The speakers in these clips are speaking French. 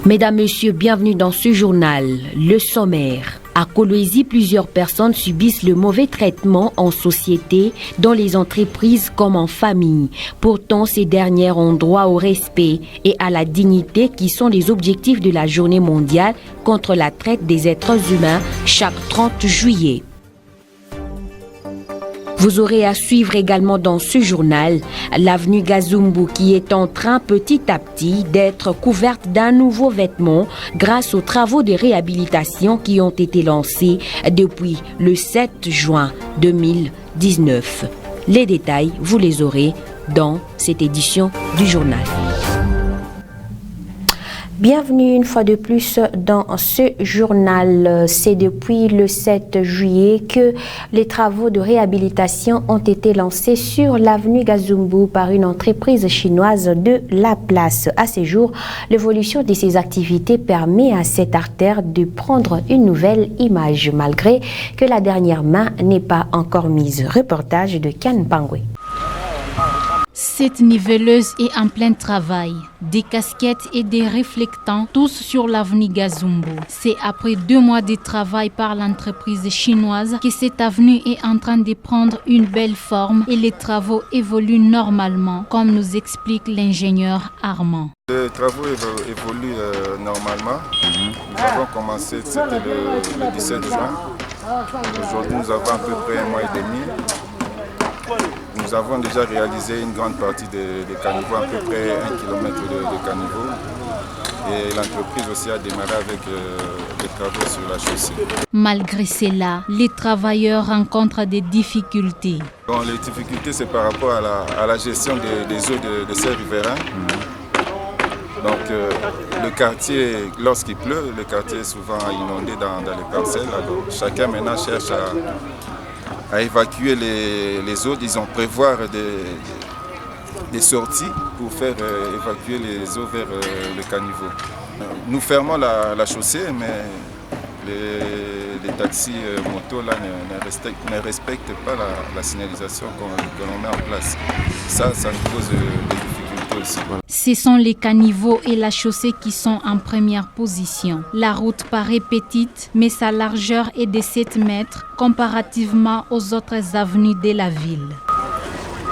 Mesdames, Messieurs, bienvenue dans ce journal. Le sommaire. À Kolwezi, plusieurs personnes subissent le mauvais traitement en société, dans les entreprises comme en famille. Pourtant, ces dernières ont droit au respect et à la dignité qui sont les objectifs de la Journée mondiale contre la traite des êtres humains chaque 30 juillet. Vous aurez à suivre également dans ce journal l'avenue Gazumbu qui est en train petit à petit d'être couverte d'un nouveau vêtement grâce aux travaux de réhabilitation qui ont été lancés depuis le 7 juin 2019. Les détails, vous les aurez dans cette édition du journal. Bienvenue une fois de plus dans ce journal. C'est depuis le 7 juillet que les travaux de réhabilitation ont été lancés sur l'avenue Gazumbu par une entreprise chinoise de la place. À ce jour, l'évolution de ces activités permet à cette artère de prendre une nouvelle image, malgré que la dernière main n'est pas encore mise. Reportage de Kan Pangwe. Cette niveleuse est en plein travail. Des casquettes et des réflectants, tous sur l'avenue Gazumbu. C'est après 2 mois de travail par l'entreprise chinoise que cette avenue est en train de prendre une belle forme et les travaux évoluent normalement, comme nous explique l'ingénieur Armand. Les travaux évoluent normalement. Nous avons commencé, c'était le 17 juin. Aujourd'hui, nous avons à peu près 1 mois et demi. Nous avons déjà réalisé une grande partie des caniveaux, à peu près 1 km de caniveaux. Et l'entreprise aussi a démarré avec les travaux sur la chaussée. Malgré cela, les travailleurs rencontrent des difficultés. Bon, les difficultés, c'est par rapport à la gestion des eaux de ces riverains. Donc le quartier, lorsqu'il pleut, le quartier est souvent inondé dans les parcelles. Alors, chacun maintenant cherche à évacuer les eaux, disons prévoir des sorties pour faire évacuer les eaux vers le caniveau. Nous fermons la chaussée, mais les taxis motos là, ne respectent pas la signalisation que l'on met en place. Ça nous pose des difficultés aussi. Ce sont les caniveaux et la chaussée qui sont en première position. La route paraît petite, mais sa largeur est de 7 mètres comparativement aux autres avenues de la ville.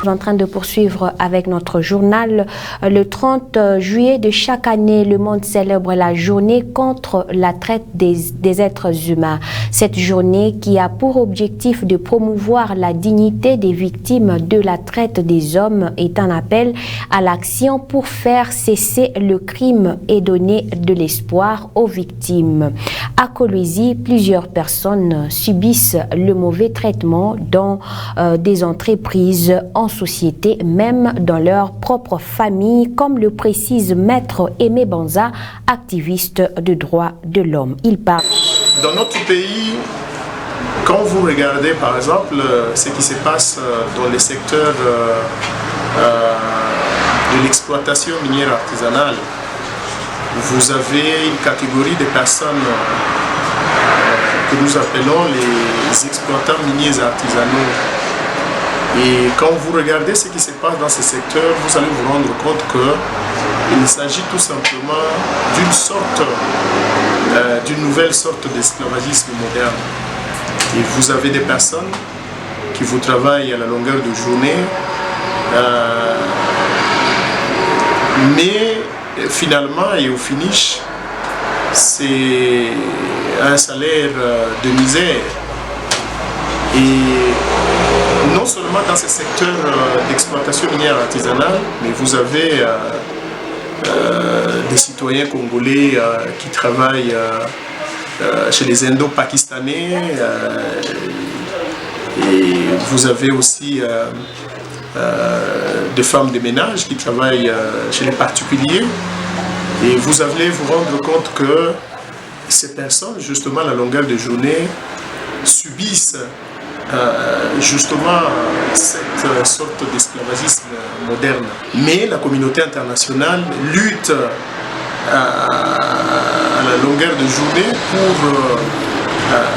En train de poursuivre avec notre journal. Le 30 juillet de chaque année, le monde célèbre la journée contre la traite des êtres humains. Cette journée qui a pour objectif de promouvoir la dignité des victimes de la traite des hommes est un appel à l'action pour faire cesser le crime et donner de l'espoir aux victimes. À Kolwezi, plusieurs personnes subissent le mauvais traitement dans des entreprises, en société, même dans leur propre famille, comme le précise Maître Aimé Banza, activiste de droits de l'homme. Il parle. Dans notre pays, quand vous regardez par exemple ce qui se passe dans les secteurs de l'exploitation minière artisanale, vous avez une catégorie de personnes que nous appelons les exploitants miniers artisanaux. Et quand vous regardez ce qui se passe dans ces secteurs, vous allez vous rendre compte qu'il s'agit tout simplement d'une nouvelle sorte d'esclavagisme moderne. Et vous avez des personnes qui vous travaillent à la longueur de journée, mais finalement et au finish, c'est un salaire de misère. Et non seulement dans ces secteurs d'exploitation minière artisanale, mais vous avez des citoyens congolais qui travaillent chez les Indo-Pakistanais, et vous avez aussi des femmes de ménage qui travaillent chez les particuliers. Et vous allez vous rendre compte que ces personnes, justement, à la longueur de journée, subissent justement cette sorte d'esclavagisme moderne. Mais la communauté internationale lutte à la longueur de journée pour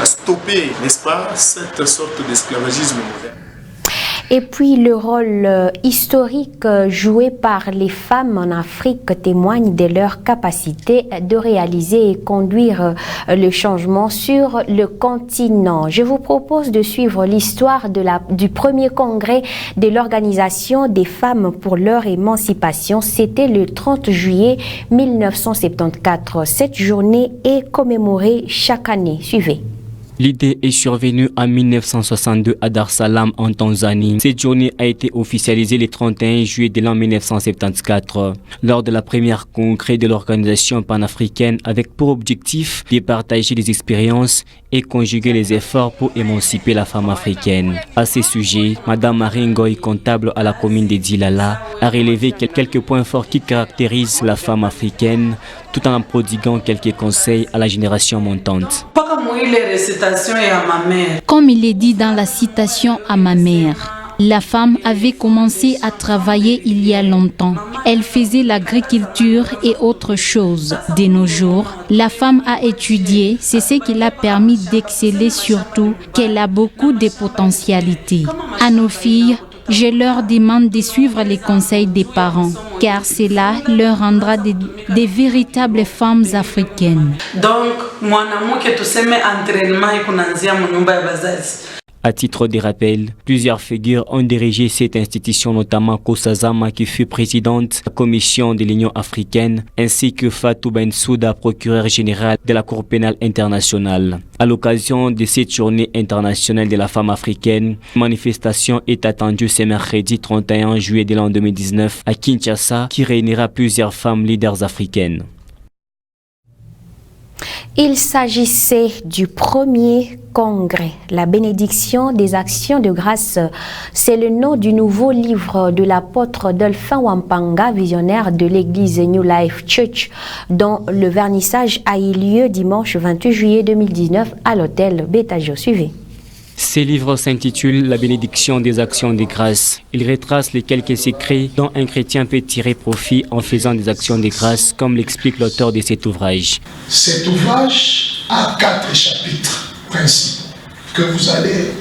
stopper, n'est-ce pas, cette sorte d'esclavagisme moderne. Et puis le rôle historique joué par les femmes en Afrique témoigne de leur capacité de réaliser et conduire le changement sur le continent. Je vous propose de suivre l'histoire du premier congrès de l'Organisation des femmes pour leur émancipation. C'était le 30 juillet 1974. Cette journée est commémorée chaque année. Suivez. L'idée est survenue en 1962 à Dar es Salaam en Tanzanie. Cette journée a été officialisée le 31 juillet de l'an 1974 lors de la première congrès de l'organisation panafricaine avec pour objectif de partager des expériences et conjuguer les efforts pour émanciper la femme africaine. À ce sujet, Madame Marie Ngoy, comptable à la commune de Dilala, a relevé quelques points forts qui caractérisent la femme africaine tout en prodiguant quelques conseils à la génération montante. Comme il est dit dans la citation à ma mère, la femme avait commencé à travailler il y a longtemps. Elle faisait l'agriculture et autre chose. De nos jours, la femme a étudié, c'est ce qui l'a permis d'exceller, surtout qu'elle a beaucoup de potentialités. À nos filles, je leur demande de suivre les conseils des parents, car cela leur rendra des véritables femmes africaines. Donc, mwanamke tuseme entraînement ikuanzia munyumba ya bazazi. À titre de rappel, plusieurs figures ont dirigé cette institution, notamment Kosa Zama qui fut présidente de la commission de l'Union africaine, ainsi que Fatou Bensouda, procureur général de la Cour pénale internationale. À l'occasion de cette journée internationale de la femme africaine, une manifestation est attendue ce mercredi 31 juillet de l'an 2019 à Kinshasa qui réunira plusieurs femmes leaders africaines. Il s'agissait du premier congrès, la bénédiction des actions de grâce. C'est le nom du nouveau livre de l'apôtre Dolphin Wampanga, visionnaire de l'église New Life Church, dont le vernissage a eu lieu dimanche 28 juillet 2019 à l'hôtel Betajo. Suivez. Ce livre s'intitule « La bénédiction des actions de grâce ». Il retrace les quelques secrets dont un chrétien peut tirer profit en faisant des actions de grâce, comme l'explique l'auteur de cet ouvrage. Cet ouvrage a 4 chapitres principaux que vous allez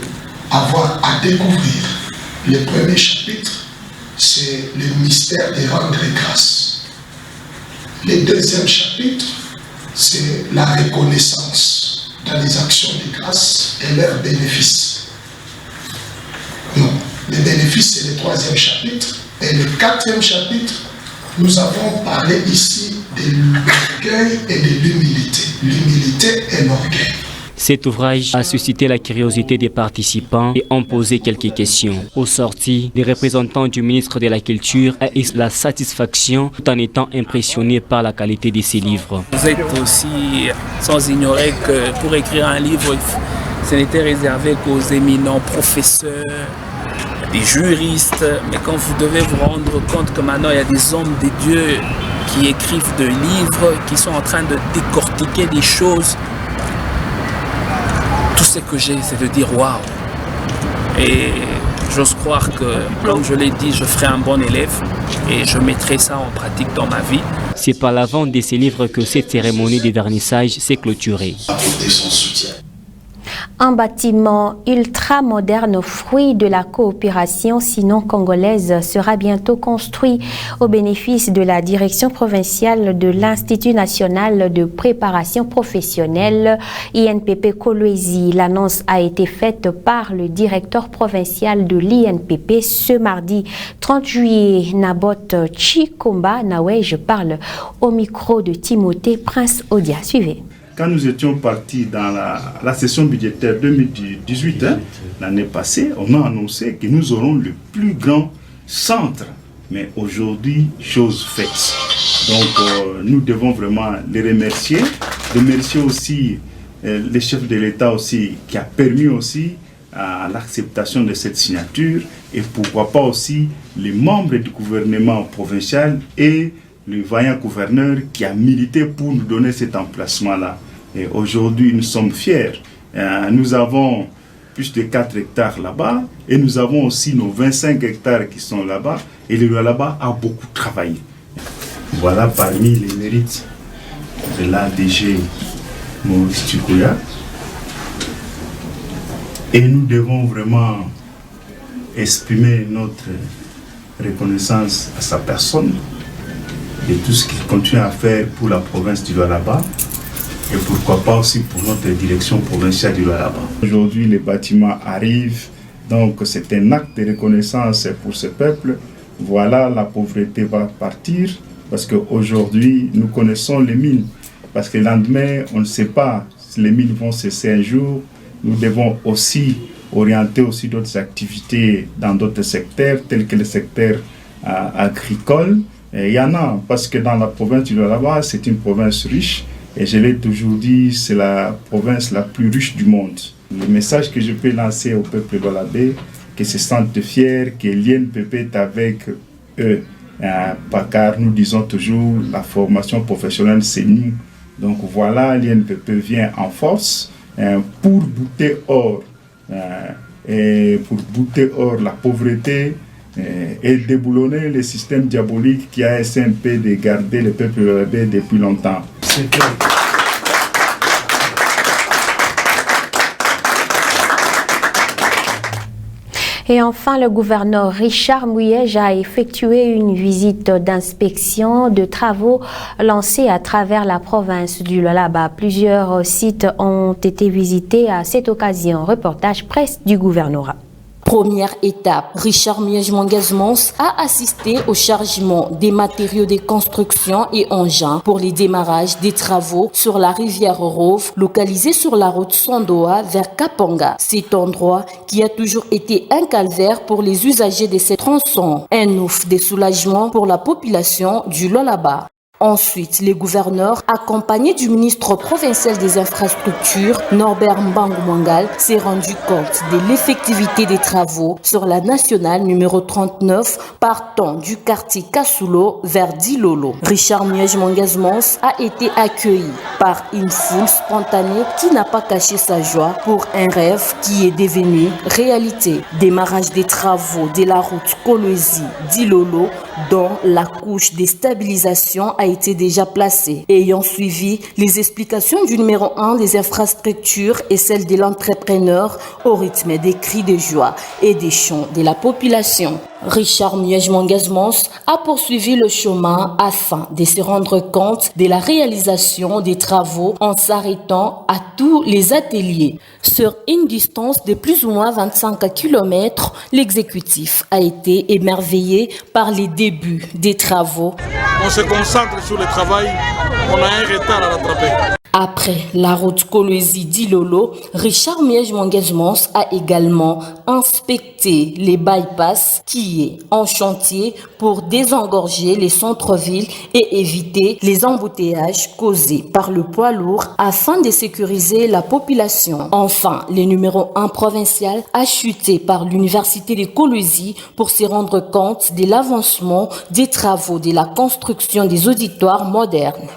avoir à découvrir. Le premier chapitre, c'est le mystère de rendre grâce. Le deuxième chapitre, c'est la reconnaissance dans les actions de grâce et leurs bénéfices. Non, les bénéfices, c'est le troisième chapitre. Et le quatrième chapitre, nous avons parlé ici de l'orgueil et de l'humilité. L'humilité et l'orgueil. Cet ouvrage a suscité la curiosité des participants et ont posé quelques questions. Au sorti, les représentants du ministre de la Culture ont eu la satisfaction tout en étant impressionnés par la qualité de ces livres. Vous êtes aussi sans ignorer que pour écrire un livre, ce n'était réservé qu'aux éminents professeurs, des juristes, mais quand vous devez vous rendre compte que maintenant il y a des hommes de Dieu qui écrivent des livres, qui sont en train de décortiquer des choses, tout ce que j'ai, c'est de dire waouh. Et j'ose croire que, comme je l'ai dit, je ferai un bon élève et je mettrai ça en pratique dans ma vie. C'est par la vente de ces livres que cette cérémonie de vernissage s'est clôturée. Un bâtiment ultra-moderne, fruit de la coopération sino-congolaise, sera bientôt construit au bénéfice de la direction provinciale de l'Institut national de préparation professionnelle, INPP Kolwezi. L'annonce a été faite par le directeur provincial de l'INPP ce mardi 30 juillet. Nabot Chikomba Nawe, je parle au micro de Timothée Prince Odia. Suivez. Quand nous étions partis dans la session budgétaire 2018, l'année passée, on a annoncé que nous aurons le plus grand centre. Mais aujourd'hui, chose faite. Donc, nous devons vraiment les remercier. Remercier aussi les chefs de l'État aussi, qui a permis aussi à l'acceptation de cette signature. Et pourquoi pas aussi les membres du gouvernement provincial et le vaillant gouverneur qui a milité pour nous donner cet emplacement-là. Et aujourd'hui, nous sommes fiers. Nous avons plus de 4 hectares là-bas et nous avons aussi nos 25 hectares qui sont là-bas. Et le là-bas a beaucoup travaillé. Voilà parmi les mérites de l'ADG Maurice Tukuya. Et nous devons vraiment exprimer notre reconnaissance à sa personne et tout ce qu'il continue à faire pour la province du Lualaba et pourquoi pas aussi pour notre direction provinciale du Lualaba. Aujourd'hui, les bâtiments arrivent, donc c'est un acte de reconnaissance pour ce peuple. Voilà, la pauvreté va partir parce qu'aujourd'hui, nous connaissons les mines. Parce que le lendemain, on ne sait pas si les mines vont cesser un jour. Nous devons aussi orienter aussi d'autres activités dans d'autres secteurs, tels que le secteur agricole. Et il y en a, parce que dans la province du Lualaba, c'est une province riche. Et je l'ai toujours dit, c'est la province la plus riche du monde. Le message que je peux lancer au peuple lualabais, qu'ils se sentent fiers, que l'INPP est avec eux. Car nous disons toujours, la formation professionnelle, c'est nous. Donc voilà, l'INPP vient en force pour bouter hors la pauvreté et déboulonner le système diabolique qui a essayé un peu de garder le peuple lualabais depuis longtemps. Et enfin, le gouverneur Richard Muyej a effectué une visite d'inspection de travaux lancés à travers la province du Lualaba. Plusieurs sites ont été visités à cette occasion. Reportage presse du gouvernorat. Première étape, Richard Muyej Mwangas a assisté au chargement des matériaux de construction et engins pour les démarrages des travaux sur la rivière Rove, localisée sur la route Sandoa vers Kapanga. Cet endroit qui a toujours été un calvaire pour les usagers de ces tronçons, un ouf de soulagement pour la population du Lualaba. Ensuite, le gouverneur, accompagné du ministre provincial des infrastructures, Norbert Mbangu-Mwangal, s'est rendu compte de l'effectivité des travaux sur la nationale numéro 39 partant du quartier Kasulo vers Dilolo. Richard Muyej Mwangas a été accueilli par une foule spontanée qui n'a pas caché sa joie pour un rêve qui est devenu réalité. Démarrage des travaux de la route Kolwezi-Dilolo dont la couche de stabilisation a été déjà placée. Ayant suivi les explications du numéro 1 des infrastructures et celles de l'entrepreneur au rythme des cris de joie et des chants de la population. Richard Muyej Mwangas a poursuivi le chemin afin de se rendre compte de la réalisation des travaux en s'arrêtant à tous les ateliers. Sur une distance de plus ou moins 25 km, l'exécutif a été émerveillé par les débuts des travaux. On se concentre sur le travail, on a un retard à rattraper. Après la route Kolwezi-Dilolo, Richard Muyej Mwangas a également inspecté les bypass qui est en chantier pour désengorger les centres-villes et éviter les embouteillages causés par le poids lourd afin de sécuriser la population. Enfin, le numéro 1 provincial a chuté par l'université de Kolwezi pour se rendre compte de l'avancement des travaux de la construction des auditoires modernes.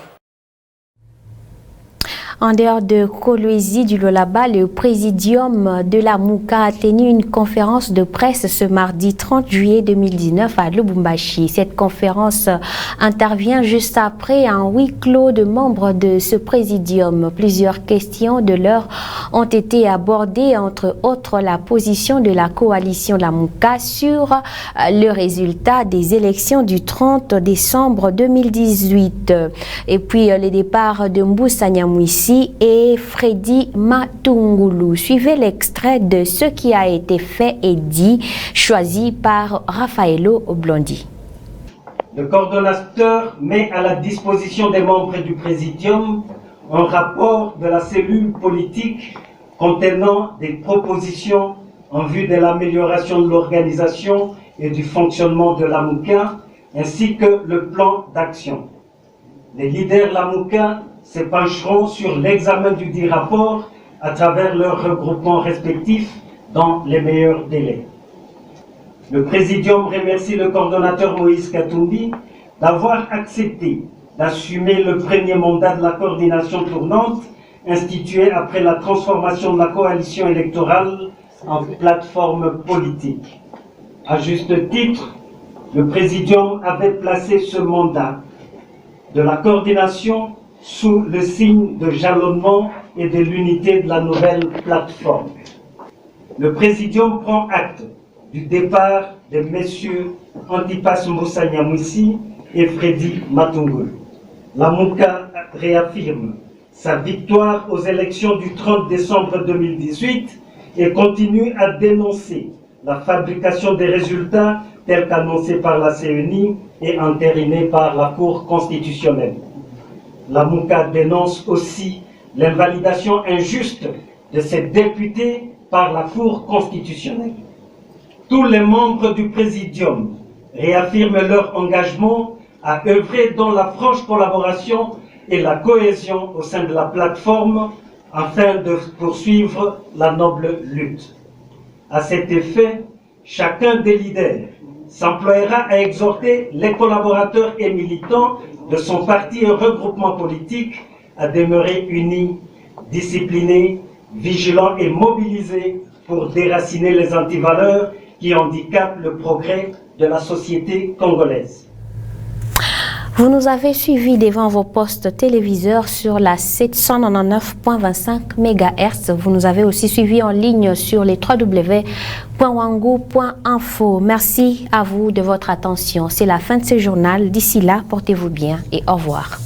En dehors de Kolwezi du Lualaba, le présidium de la Mouka a tenu une conférence de presse ce mardi 30 juillet 2019 à Lubumbashi. Cette conférence intervient juste après un huis clos de membres de ce présidium. Plusieurs questions de l'heure ont été abordées, entre autres la position de la coalition de la Mouka sur le résultat des élections du 30 décembre 2018. Et puis les départs de Mboussa Nyamwisi et Freddy Matungulu. Suivez l'extrait de ce qui a été fait et dit, choisi par Raffaello Blondi. Le coordonnateur met à la disposition des membres du Présidium un rapport de la cellule politique contenant des propositions en vue de l'amélioration de l'organisation et du fonctionnement de la Mouka, ainsi que le plan d'action. Les leaders Lamouka se pencheront sur l'examen du dit rapport à travers leurs regroupements respectifs dans les meilleurs délais. Le Présidium remercie le coordonnateur Moïse Katumbi d'avoir accepté d'assumer le premier mandat de la coordination tournante instituée après la transformation de la coalition électorale en plateforme politique. À juste titre, le Présidium avait placé ce mandat de la coordination sous le signe de jalonnement et de l'unité de la nouvelle plateforme. Le Présidium prend acte du départ de messieurs Antipas Moussa Nyamwisi et Freddy Matungulu. La Mouka réaffirme sa victoire aux élections du 30 décembre 2018 et continue à dénoncer la fabrication des résultats tels qu'annoncés par la CENI et entérinés par la Cour constitutionnelle. La Mouka dénonce aussi l'invalidation injuste de ces députés par la Cour constitutionnelle. Tous les membres du Présidium réaffirment leur engagement à œuvrer dans la franche collaboration et la cohésion au sein de la plateforme afin de poursuivre la noble lutte. À cet effet, chacun des leaders s'emploiera à exhorter les collaborateurs et militants de son parti et regroupement politique à demeurer unis, disciplinés, vigilants et mobilisés pour déraciner les antivaleurs qui handicapent le progrès de la société congolaise. Vous nous avez suivis devant vos postes téléviseurs sur la 799.25 MHz. Vous nous avez aussi suivis en ligne sur les www.wangu.info. Merci à vous de votre attention. C'est la fin de ce journal. D'ici là, portez-vous bien et au revoir.